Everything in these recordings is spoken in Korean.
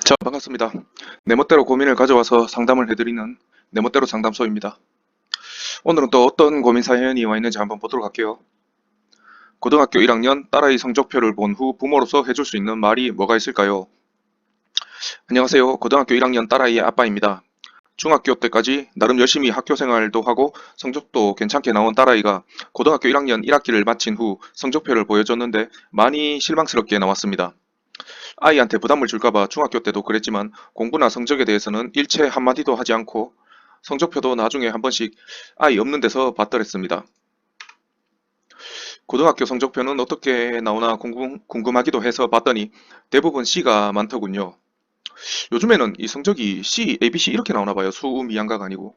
자, 반갑습니다. 내 멋대로 고민을 가져와서 상담을 해드리는 내 멋대로 상담소입니다. 오늘은 또 어떤 고민 사연이 와 있는지 한번 보도록 할게요. 고등학교 1학년 딸아이 성적표를 본 후 부모로서 해줄 수 있는 말이 뭐가 있을까요? 안녕하세요. 고등학교 1학년 딸아이의 아빠입니다. 중학교 때까지 나름 열심히 학교 생활도 하고 성적도 괜찮게 나온 딸아이가 고등학교 1학년 1학기를 마친 후 성적표를 보여줬는데 많이 실망스럽게 나왔습니다. 아이한테 부담을 줄까봐 중학교 때도 그랬지만 공부나 성적에 대해서는 일체 한마디도 하지 않고 성적표도 나중에 한 번씩 아이 없는 데서 봤더랬습니다. 고등학교 성적표는 어떻게 나오나 궁금하기도 해서 봤더니 대부분 C가 많더군요. 요즘에는 이 성적이 C, ABC 이렇게 나오나 봐요. 수, 미, 양가가 아니고.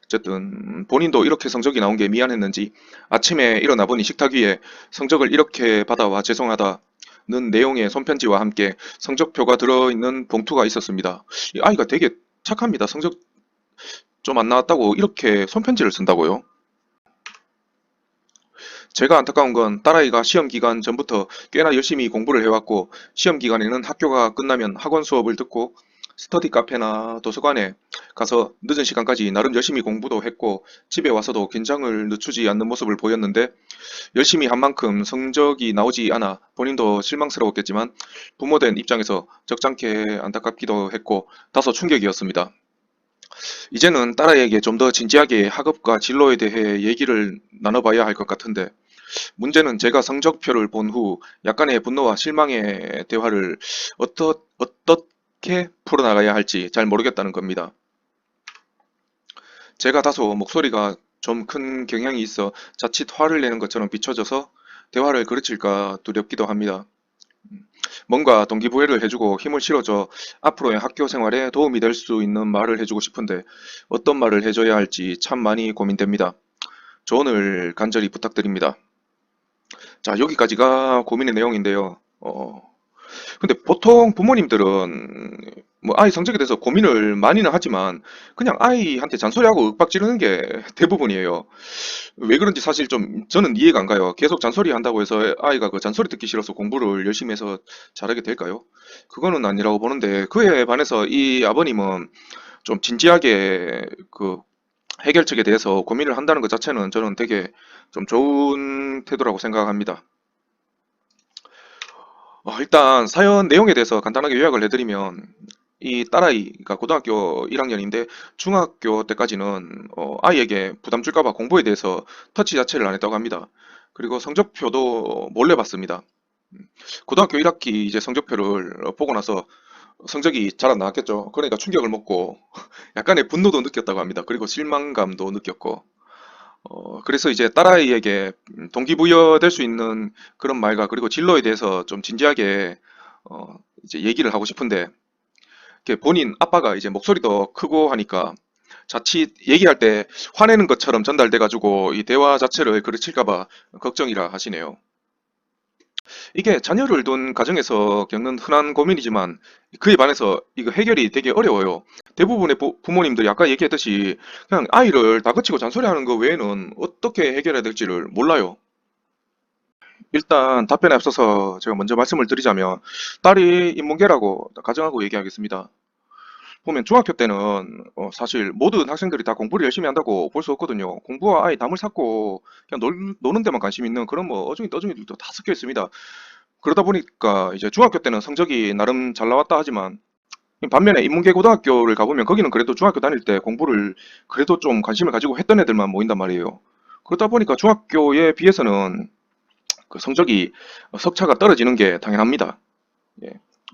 어쨌든 본인도 이렇게 성적이 나온 게 미안했는지 아침에 일어나 보니 식탁 위에 성적을 이렇게 받아와 죄송하다는 내용의 손편지와 함께 성적표가 들어있는 봉투가 있었습니다. 이 아이가 되게 착합니다. 성적 좀 안 나왔다고 이렇게 손편지를 쓴다고요? 제가 안타까운 건 딸아이가 시험 기간 전부터 꽤나 열심히 공부를 해왔고 시험 기간에는 학교가 끝나면 학원 수업을 듣고 스터디 카페나 도서관에 가서 늦은 시간까지 나름 열심히 공부도 했고 집에 와서도 긴장을 늦추지 않는 모습을 보였는데 열심히 한 만큼 성적이 나오지 않아 본인도 실망스러웠겠지만 부모된 입장에서 적잖게 안타깝기도 했고 다소 충격이었습니다. 이제는 딸아이에게 좀 더 진지하게 학업과 진로에 대해 얘기를 나눠봐야 할 것 같은데 문제는 제가 성적표를 본 후 약간의 분노와 실망의 대화를 어떻게 풀어나가야 할지 잘 모르겠다는 겁니다. 제가 다소 목소리가 좀 큰 경향이 있어 자칫 화를 내는 것처럼 비춰져서 대화를 그르칠까 두렵기도 합니다. 뭔가 동기부여를 해주고 힘을 실어줘 앞으로의 학교 생활에 도움이 될 수 있는 말을 해주고 싶은데 어떤 말을 해줘야 할지 참 많이 고민됩니다. 조언을 간절히 부탁드립니다. 자, 여기까지가 고민의 내용인데요. 근데 보통 부모님들은 뭐 아이 성적에 대해서 고민을 많이는 하지만 그냥 아이한테 잔소리하고 윽박 지르는 게 대부분이에요. 왜 그런지 사실 좀 저는 이해가 안 가요. 계속 잔소리 한다고 해서 아이가 그 잔소리 듣기 싫어서 공부를 열심히 해서 잘하게 될까요? 그거는 아니라고 보는데 그에 반해서 이 아버님은 좀 진지하게 그 해결책에 대해서 고민을 한다는 것 자체는 저는 되게 좀 좋은 태도라고 생각합니다. 일단 사연 내용에 대해서 간단하게 요약을 해드리면 이 딸아이가 고등학교 1학년인데 중학교 때까지는 아이에게 부담 줄까봐 공부에 대해서 터치 자체를 안 했다고 합니다. 그리고 성적표도 몰래 봤습니다. 고등학교 1학기 이제 성적표를 보고 나서 성적이 잘 안 나왔겠죠. 그러니까 충격을 먹고 약간의 분노도 느꼈다고 합니다. 그리고 실망감도 느꼈고 그래서 이제 딸아이에게 동기부여될 수 있는 그런 말과 그리고 진로에 대해서 좀 진지하게 이제 얘기를 하고 싶은데 이렇게 본인 아빠가 이제 목소리도 크고 하니까 자칫 얘기할 때 화내는 것처럼 전달돼 가지고 이 대화 자체를 그르칠까 봐 걱정이라 하시네요. 이게 자녀를 둔 가정에서 겪는 흔한 고민이지만 그에 반해서 이거 해결이 되게 어려워요. 대부분의 부모님들이 아까 얘기했듯이 그냥 아이를 다그치고 잔소리하는 거 외에는 어떻게 해결해야 될지를 몰라요. 일단 답변에 앞서서 제가 먼저 말씀을 드리자면 딸이 인문계라고 가정하고 얘기하겠습니다. 보면 중학교 때는 사실 모든 학생들이 다 공부를 열심히 한다고 볼 수 없거든요. 공부와 아예 담을 쌓고 그냥 노는 데만 관심 있는 그런 뭐 어중이 떠중이들도 다 섞여 있습니다. 그러다 보니까 이제 중학교 때는 성적이 나름 잘 나왔다 하지만 반면에 인문계 고등학교를 가보면 거기는 그래도 중학교 다닐 때 공부를 그래도 좀 관심을 가지고 했던 애들만 모인단 말이에요. 그러다 보니까 중학교에 비해서는 그 성적이 석차가 떨어지는 게 당연합니다. 예.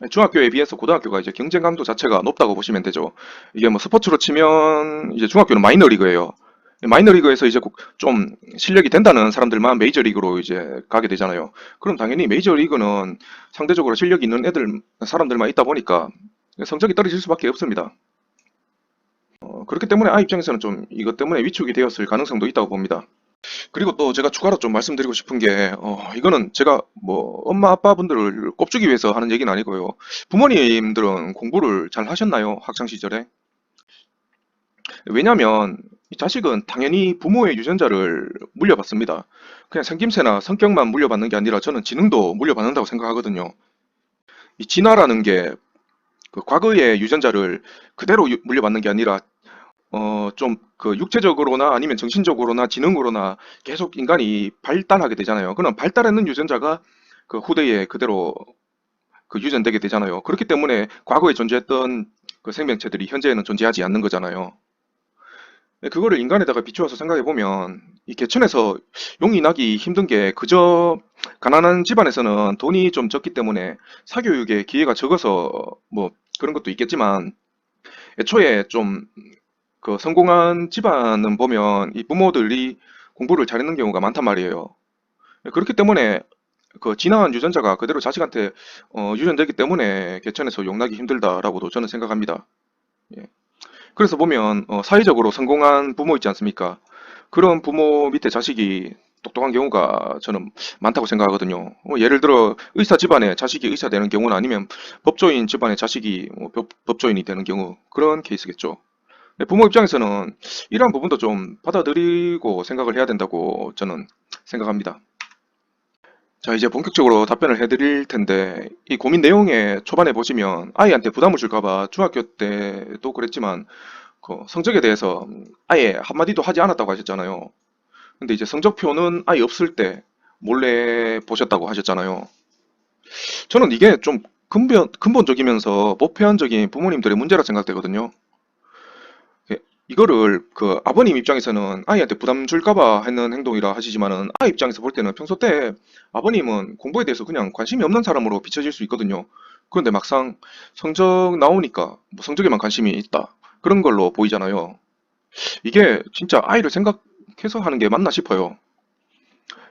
중학교에 비해서 고등학교가 이제 경쟁 강도 자체가 높다고 보시면 되죠. 이게 뭐 스포츠로 치면 이제 중학교는 마이너리그예요. 마이너리그에서 이제 좀 실력이 된다는 사람들만 메이저리그로 이제 가게 되잖아요. 그럼 당연히 메이저리그는 상대적으로 실력이 있는 사람들만 있다 보니까 성적이 떨어질 수밖에 없습니다. 그렇기 때문에 아이 입장에서는 좀 이것 때문에 위축이 되었을 가능성도 있다고 봅니다. 그리고 또 제가 추가로 좀 말씀드리고 싶은 게, 이거는 제가 뭐 엄마 아빠 분들을 꼽주기 위해서 하는 얘기는 아니고요. 부모님들은 공부를 잘 하셨나요? 학창 시절에? 왜냐면 이 자식은 당연히 부모의 유전자를 물려받습니다. 그냥 생김새나 성격만 물려받는 게 아니라 저는 지능도 물려받는다고 생각하거든요. 이 진화라는 게 그 과거의 유전자를 그대로 물려받는 게 아니라 좀 그 육체적으로나 아니면 정신적으로나 지능으로나 계속 인간이 발달하게 되잖아요. 그럼 발달하는 유전자가 그 후대에 그대로 그 유전되게 되잖아요. 그렇기 때문에 과거에 존재했던 그 생명체들이 현재에는 존재하지 않는 거잖아요. 네, 그거를 인간에다가 비추어서 생각해 보면 이 개천에서 용이 나기 힘든 게 그저 가난한 집안에서는 돈이 좀 적기 때문에 사교육의 기회가 적어서 뭐 그런 것도 있겠지만 애초에 좀 그 성공한 집안은 보면 이 부모들이 공부를 잘했는 경우가 많단 말이에요. 그렇기 때문에 그 진화한 유전자가 그대로 자식한테 유전되기 때문에 개천에서 용나기 힘들다라고도 저는 생각합니다. 예. 그래서 보면 사회적으로 성공한 부모 있지 않습니까? 그런 부모 밑에 자식이 똑똑한 경우가 저는 많다고 생각하거든요. 예를 들어 의사 집안에 자식이 의사 되는 경우는 아니면 법조인 집안에 자식이 법조인이 되는 경우 그런 케이스겠죠. 근데 부모 입장에서는 이러한 부분도 좀 받아들이고 생각을 해야 된다고 저는 생각합니다. 자, 이제 본격적으로 답변을 해드릴 텐데, 이 고민 내용에 초반에 보시면 아이한테 부담을 줄까봐 중학교 때도 그랬지만, 그 성적에 대해서 아예 한마디도 하지 않았다고 하셨잖아요. 근데 이제 성적표는 아예 없을 때 몰래 보셨다고 하셨잖아요. 저는 이게 좀 근본적이면서 보편적인 부모님들의 문제라 생각되거든요. 예, 이거를 그 아버님 입장에서는 아이한테 부담 줄까봐 하는 행동이라 하시지만은 아이 입장에서 볼 때는 평소 때 아버님은 공부에 대해서 그냥 관심이 없는 사람으로 비춰질 수 있거든요. 그런데 막상 성적 나오니까 뭐 성적에만 관심이 있다. 그런 걸로 보이잖아요. 이게 진짜 아이를 생각해서 하는 게 맞나 싶어요.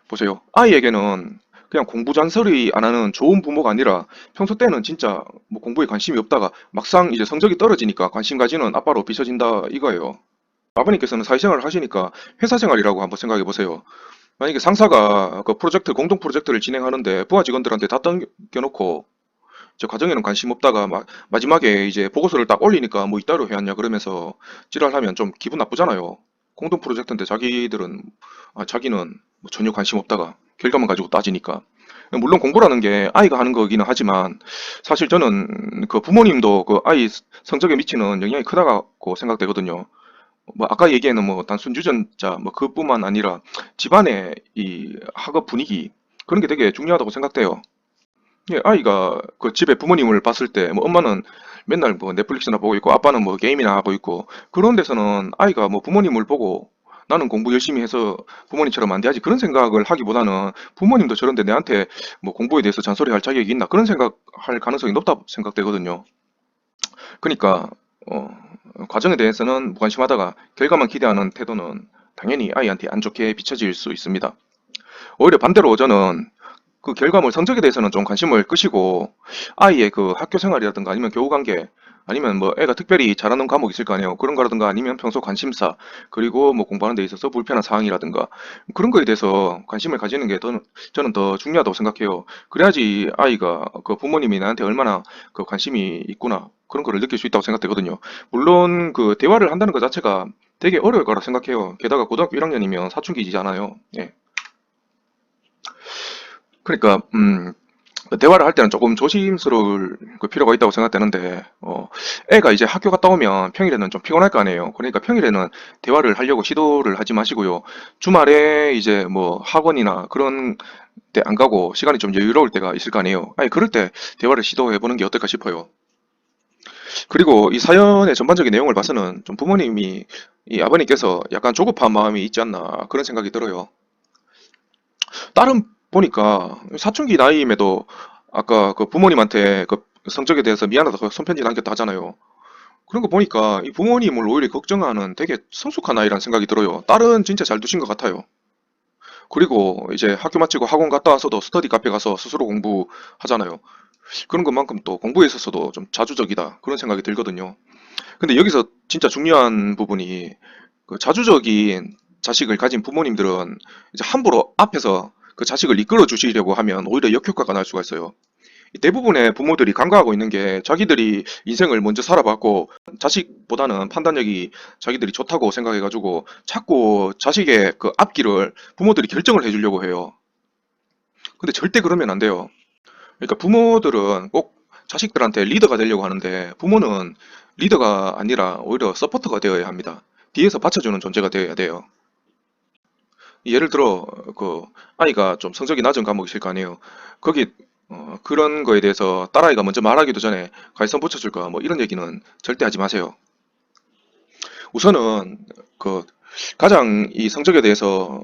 보세요. 아이에게는 그냥 공부 잔소리 안 하는 좋은 부모가 아니라 평소 때는 진짜 뭐 공부에 관심이 없다가 막상 이제 성적이 떨어지니까 관심 가지는 아빠로 비춰진다 이거예요. 아버님께서는 사회생활을 하시니까 회사 생활이라고 한번 생각해 보세요. 만약에 상사가 그 프로젝트, 공동 프로젝트를 진행하는데 부하 직원들한테 다 던겨놓고 저 과정에는 관심 없다가 마지막에 이제 보고서를 딱 올리니까 뭐 이따로 해왔냐 그러면서 지랄하면 좀 기분 나쁘잖아요. 공동 프로젝트인데 자기는 뭐 전혀 관심 없다가 결과만 가지고 따지니까. 물론 공부라는 게 아이가 하는 거기는 하지만 사실 저는 그 부모님도 그 아이 성적에 미치는 영향이 크다고 생각되거든요. 뭐 아까 얘기에는 뭐 단순 유전자 뭐 그뿐만 아니라 집안의 이 학업 분위기 그런 게 되게 중요하다고 생각돼요. 예, 아이가 그 집에 부모님을 봤을 때 뭐 엄마는 맨날 뭐 넷플릭스나 보고 있고 아빠는 뭐 게임이나 하고 있고 그런 데서는 아이가 뭐 부모님을 보고 나는 공부 열심히 해서 부모님처럼 안 돼야지 그런 생각을 하기보다는 부모님도 저런데 내한테 뭐 공부에 대해서 잔소리할 자격이 있나 그런 생각할 가능성이 높다 생각되거든요. 그러니까 어, 과정에 대해서는 무관심하다가 결과만 기대하는 태도는 당연히 아이한테 안 좋게 비춰질 수 있습니다. 오히려 반대로 저는 그 결과물 성적에 대해서는 좀 관심을 끄시고 아이의 그 학교 생활이라든가 아니면 교우 관계 아니면 뭐 애가 특별히 잘하는 과목 있을 거 아니에요. 그런 거라든가 아니면 평소 관심사 그리고 뭐 공부하는 데 있어서 불편한 사항이라든가 그런 거에 대해서 관심을 가지는 게 저는 더 중요하다고 생각해요. 그래야지 아이가 그 부모님이 나한테 얼마나 그 관심이 있구나 그런 거를 느낄 수 있다고 생각되거든요. 물론 그 대화를 한다는 것 자체가 되게 어려울 거라 생각해요. 게다가 고등학교 1학년이면 사춘기이잖아요. 예. 그러니까 그 대화를 할 때는 조금 조심스러울 그 필요가 있다고 생각되는데, 애가 이제 학교 갔다 오면 평일에는 좀 피곤할 거 아니에요. 그러니까 평일에는 대화를 하려고 시도를 하지 마시고요. 주말에 이제 뭐 학원이나 그런 데 안 가고 시간이 좀 여유로울 때가 있을 거 아니에요. 아니, 그럴 때 대화를 시도해 보는 게 어떨까 싶어요. 그리고 이 사연의 전반적인 내용을 봐서는 좀 부모님이, 이 아버님께서 약간 조급한 마음이 있지 않나 그런 생각이 들어요. 다른 보니까 사춘기 나이임에도 아까 그 부모님한테 그 성적에 대해서 미안하다고 손편지 남겼다 하잖아요. 그런 거 보니까 이 부모님을 오히려 걱정하는 되게 성숙한 아이라는 생각이 들어요. 딸은 진짜 잘 두신 것 같아요. 그리고 이제 학교 마치고 학원 갔다 와서도 스터디 카페 가서 스스로 공부하잖아요. 그런 것만큼 또 공부에 있어서도 좀 자주적이다. 그런 생각이 들거든요. 근데 여기서 진짜 중요한 부분이 그 자주적인 자식을 가진 부모님들은 이제 함부로 앞에서 그 자식을 이끌어 주시려고 하면 오히려 역효과가 날 수가 있어요. 대부분의 부모들이 간과하고 있는 게 자기들이 인생을 먼저 살아봤고 자식보다는 판단력이 자기들이 좋다고 생각해가지고 자꾸 자식의 그 앞길을 부모들이 결정을 해주려고 해요. 근데 절대 그러면 안 돼요. 그러니까 부모들은 꼭 자식들한테 리더가 되려고 하는데 부모는 리더가 아니라 오히려 서포터가 되어야 합니다. 뒤에서 받쳐주는 존재가 되어야 돼요. 예를 들어 그 아이가 좀 성적이 낮은 과목이실 거 아니에요. 거기 그런 거에 대해서 딸아이가 먼저 말하기도 전에 가이선 붙여줄 까 뭐 이런 얘기는 절대 하지 마세요. 우선은 그 가장 이 성적에 대해서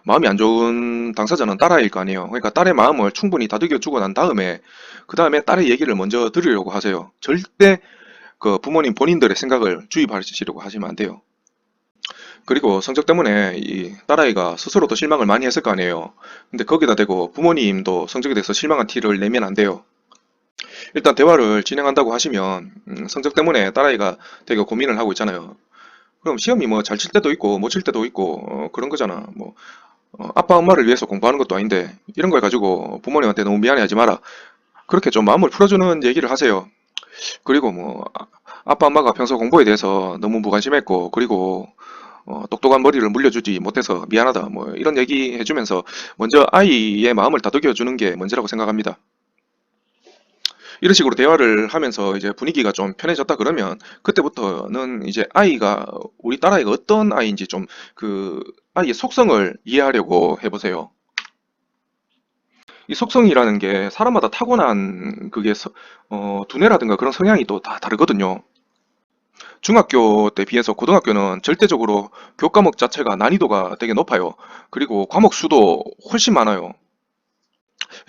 마음이 안 좋은 당사자는 딸아이일 거 아니에요. 그러니까 딸의 마음을 충분히 다독여 주고 난 다음에 그 다음에 딸의 얘기를 먼저 들으려고 하세요. 절대 그 부모님 본인들의 생각을 주입하시려고 하시면 안 돼요. 그리고 성적 때문에 이 딸아이가 스스로도 실망을 많이 했을 거 아니에요. 근데 거기다 대고 부모님도 성적에 대해서 실망한 티를 내면 안 돼요. 일단 대화를 진행한다고 하시면 성적 때문에 딸아이가 되게 고민을 하고 있잖아요. 그럼 시험이 뭐 잘 칠 때도 있고 못 칠 때도 있고 그런 거잖아. 뭐 아빠 엄마를 위해서 공부하는 것도 아닌데 이런 걸 가지고 부모님한테 너무 미안해하지 마라. 그렇게 좀 마음을 풀어주는 얘기를 하세요. 그리고 뭐 아빠 엄마가 평소 공부에 대해서 너무 무관심했고 그리고 똑똑한 머리를 물려주지 못해서 미안하다 뭐 이런 얘기 해주면서 먼저 아이의 마음을 다독여 주는 게 먼저라고 생각합니다. 이런 식으로 대화를 하면서 이제 분위기가 좀 편해졌다 그러면 그때부터는 이제 아이가 우리 딸아이가 어떤 아이인지 좀 그 아이의 속성을 이해하려고 해보세요. 이 속성이라는 게 사람마다 타고난 그게 두뇌라든가 그런 성향이 또 다 다르거든요. 중학교 때 비해서 고등학교는 절대적으로 교과목 자체가 난이도가 되게 높아요. 그리고 과목 수도 훨씬 많아요.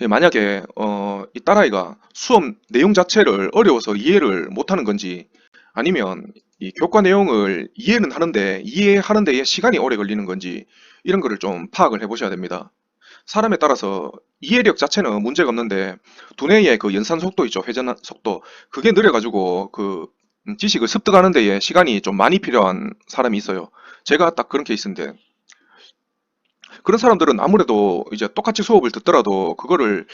만약에 이 딸아이가 수업 내용 자체를 어려워서 이해를 못하는 건지 아니면 이 교과 내용을 이해는 하는데 이해하는 데에 시간이 오래 걸리는 건지 이런 거를 좀 파악을 해보셔야 됩니다. 사람에 따라서 이해력 자체는 문제가 없는데 두뇌의 그 연산 속도 있죠. 회전 속도. 그게 느려가지고 그 지식을 습득하는 데에 시간이 좀 많이 필요한 사람이 있어요. 제가 딱 그런 케이스인데 그런 사람들은 아무래도 이제 똑같이 수업을 듣더라도 그거를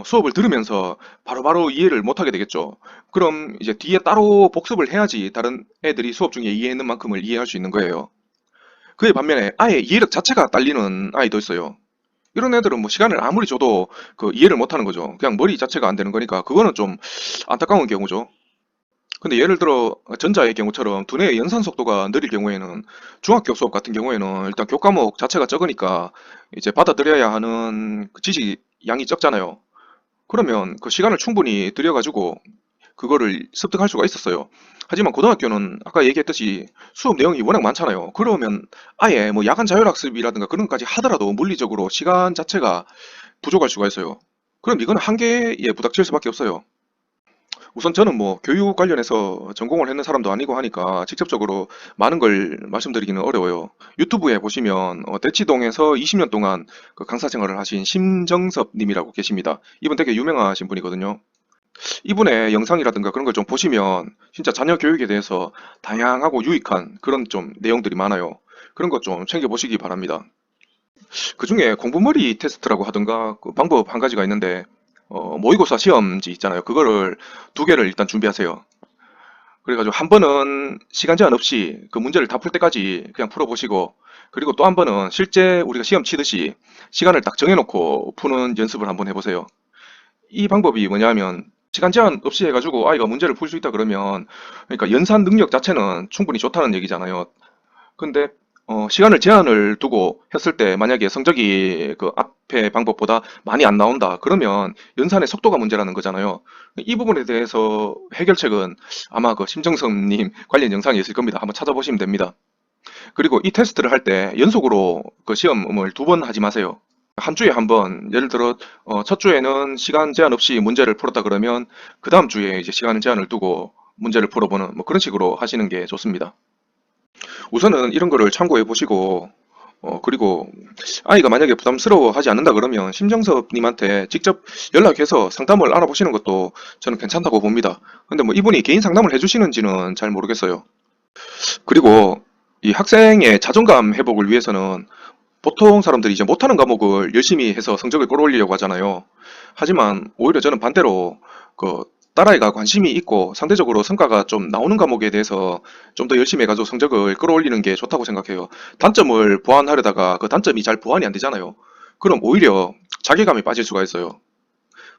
수업을 들으면서 바로바로 이해를 못하게 되겠죠. 그럼 이제 뒤에 따로 복습을 해야지 다른 애들이 수업 중에 이해했는 만큼을 이해할 수 있는 거예요. 그에 반면에 아예 이해력 자체가 딸리는 아이도 있어요. 이런 애들은 뭐 시간을 아무리 줘도 그 이해를 못하는 거죠. 그냥 머리 자체가 안 되는 거니까 그거는 좀 안타까운 경우죠. 근데 예를 들어 전자의 경우처럼 두뇌의 연산 속도가 느릴 경우에는 중학교 수업 같은 경우에는 일단 교과목 자체가 적으니까 이제 받아들여야 하는 그 지식 양이 적잖아요. 그러면 그 시간을 충분히 들여가지고 그거를 습득할 수가 있었어요. 하지만 고등학교는 아까 얘기했듯이 수업 내용이 워낙 많잖아요. 그러면 아예 뭐 야간 자율학습이라든가 그런 것까지 하더라도 물리적으로 시간 자체가 부족할 수가 있어요. 그럼 이거는 한계에 부닥칠 수밖에 없어요. 우선 저는 뭐 교육 관련해서 전공을 했는 사람도 아니고 하니까 직접적으로 많은 걸 말씀드리기는 어려워요. 유튜브에 보시면 대치동에서 20년 동안 그 강사 생활을 하신 심정섭 님이라고 계십니다. 이분 되게 유명하신 분이거든요. 이분의 영상이라든가 그런 걸 좀 보시면 진짜 자녀 교육에 대해서 다양하고 유익한 그런 좀 내용들이 많아요. 그런 것 좀 챙겨보시기 바랍니다. 그 중에 공부머리 테스트라고 하던가 그 방법 한 가지가 있는데 모의고사 시험지 있잖아요. 그거를 두 개를 일단 준비하세요. 그래가지고 한 번은 시간 제한 없이 그 문제를 다 풀 때까지 그냥 풀어보시고 그리고 또 한 번은 실제 우리가 시험 치듯이 시간을 딱 정해놓고 푸는 연습을 한번 해보세요. 이 방법이 뭐냐면 시간 제한 없이 해가지고 아이가 문제를 풀 수 있다 그러면 그러니까 연산 능력 자체는 충분히 좋다는 얘기잖아요. 근데 시간을 제한을 두고 했을 때 만약에 성적이 그 앞에 방법보다 많이 안 나온다 그러면 연산의 속도가 문제라는 거잖아요. 이 부분에 대해서 해결책은 아마 그 심정섭님 관련 영상이 있을 겁니다. 한번 찾아보시면 됩니다. 그리고 이 테스트를 할 때 연속으로 그 시험을 두 번 하지 마세요. 한 주에 한 번, 예를 들어 첫 주에는 시간 제한 없이 문제를 풀었다 그러면 그 다음 주에 이제 시간 제한을 두고 문제를 풀어보는 뭐 그런 식으로 하시는 게 좋습니다. 우선은 이런 거를 참고해 보시고 그리고 아이가 만약에 부담스러워하지 않는다 그러면 심정섭님한테 직접 연락해서 상담을 알아보시는 것도 저는 괜찮다고 봅니다. 근데 뭐 이분이 개인 상담을 해주시는지는 잘 모르겠어요. 그리고 이 학생의 자존감 회복을 위해서는 보통 사람들이 이제 못하는 과목을 열심히 해서 성적을 끌어올리려고 하잖아요. 하지만 오히려 저는 반대로 그 딸아이가 관심이 있고 상대적으로 성과가 좀 나오는 과목에 대해서 좀 더 열심히 해가지고 성적을 끌어올리는 게 좋다고 생각해요. 단점을 보완하려다가 그 단점이 잘 보완이 안 되잖아요. 그럼 오히려 자괴감이 빠질 수가 있어요.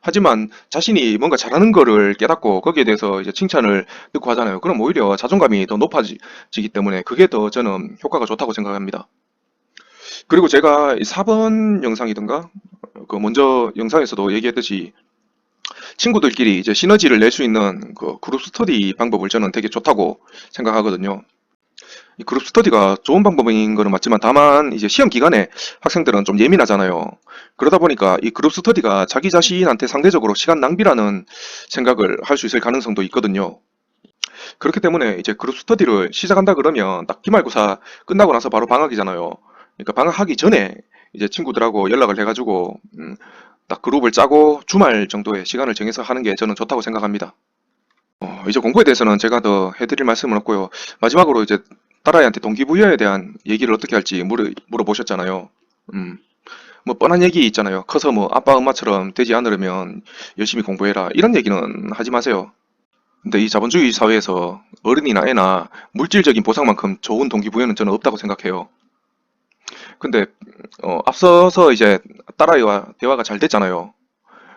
하지만 자신이 뭔가 잘하는 거를 깨닫고 거기에 대해서 이제 칭찬을 듣고 하잖아요. 그럼 오히려 자존감이 더 높아지기 때문에 그게 더 저는 효과가 좋다고 생각합니다. 그리고 제가 이 4번 영상이든가 그 먼저 영상에서도 얘기했듯이 친구들끼리 이제 시너지를 낼 수 있는 그 그룹 스터디 방법을 저는 되게 좋다고 생각하거든요. 이 그룹 스터디가 좋은 방법인 거는 맞지만 다만 이제 시험 기간에 학생들은 좀 예민하잖아요. 그러다 보니까 이 그룹 스터디가 자기 자신한테 상대적으로 시간 낭비라는 생각을 할 수 있을 가능성도 있거든요. 그렇기 때문에 이제 그룹 스터디를 시작한다 그러면 딱 기말고사 끝나고 나서 바로 방학이잖아요. 그러니까 방학하기 전에 이제 친구들하고 연락을 해가지고 딱 그룹을 짜고 주말 정도의 시간을 정해서 하는 게 저는 좋다고 생각합니다. 이제 공부에 대해서는 제가 더 해드릴 말씀은 없고요. 마지막으로 이제 딸아이한테 동기부여에 대한 얘기를 어떻게 할지 물어보셨잖아요. 음, 뭐 뻔한 얘기 있잖아요. 커서 뭐 아빠 엄마처럼 되지 않으려면 열심히 공부해라. 이런 얘기는 하지 마세요. 근데 이 자본주의 사회에서 어른이나 애나 물질적인 보상만큼 좋은 동기부여는 저는 없다고 생각해요. 근데 앞서서 이제 딸아이와 대화가 잘 됐잖아요.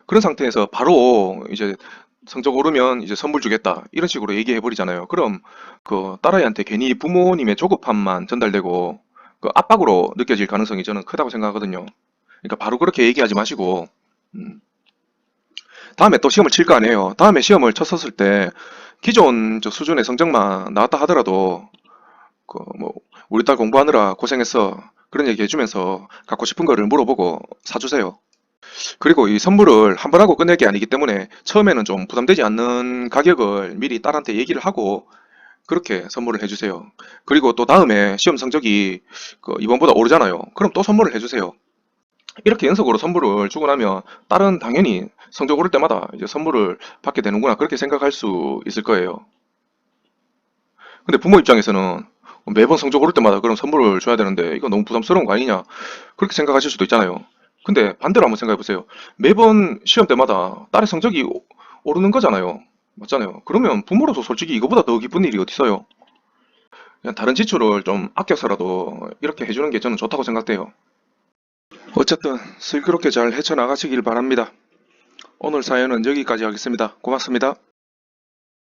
그런 상태에서 바로 이제 성적 오르면 이제 선물 주겠다 이런 식으로 얘기해 버리잖아요. 그럼 그 딸아이한테 괜히 부모님의 조급함만 전달되고 그 압박으로 느껴질 가능성이 저는 크다고 생각하거든요. 그러니까 바로 그렇게 얘기하지 마시고 음, 다음에 또 시험을 칠 거 아니에요. 다음에 시험을 쳤었을 때 기존 저 수준의 성적만 나왔다 하더라도 그 뭐 우리 딸 공부하느라 고생했어 그런 얘기 해주면서 갖고 싶은 거를 물어보고 사주세요. 그리고 이 선물을 한 번 하고 끝낼 게 아니기 때문에 처음에는 좀 부담되지 않는 가격을 미리 딸한테 얘기를 하고 그렇게 선물을 해주세요. 그리고 또 다음에 시험 성적이 그 이번보다 오르잖아요. 그럼 또 선물을 해주세요. 이렇게 연속으로 선물을 주고 나면 딸은 당연히 성적 오를 때마다 이제 선물을 받게 되는구나 그렇게 생각할 수 있을 거예요. 근데 부모 입장에서는 매번 성적 오를 때마다 그럼 선물을 줘야 되는데 이거 너무 부담스러운 거 아니냐 그렇게 생각하실 수도 있잖아요. 근데 반대로 한번 생각해 보세요. 매번 시험 때마다 딸의 성적이 오르는 거잖아요. 맞잖아요. 그러면 부모로서 솔직히 이거보다 더 기쁜 일이 어디 있어요. 그냥 다른 지출을 좀 아껴서라도 이렇게 해주는 게 저는 좋다고 생각돼요. 어쨌든 슬기롭게 잘 헤쳐나가시길 바랍니다. 오늘 사연은 여기까지 하겠습니다. 고맙습니다.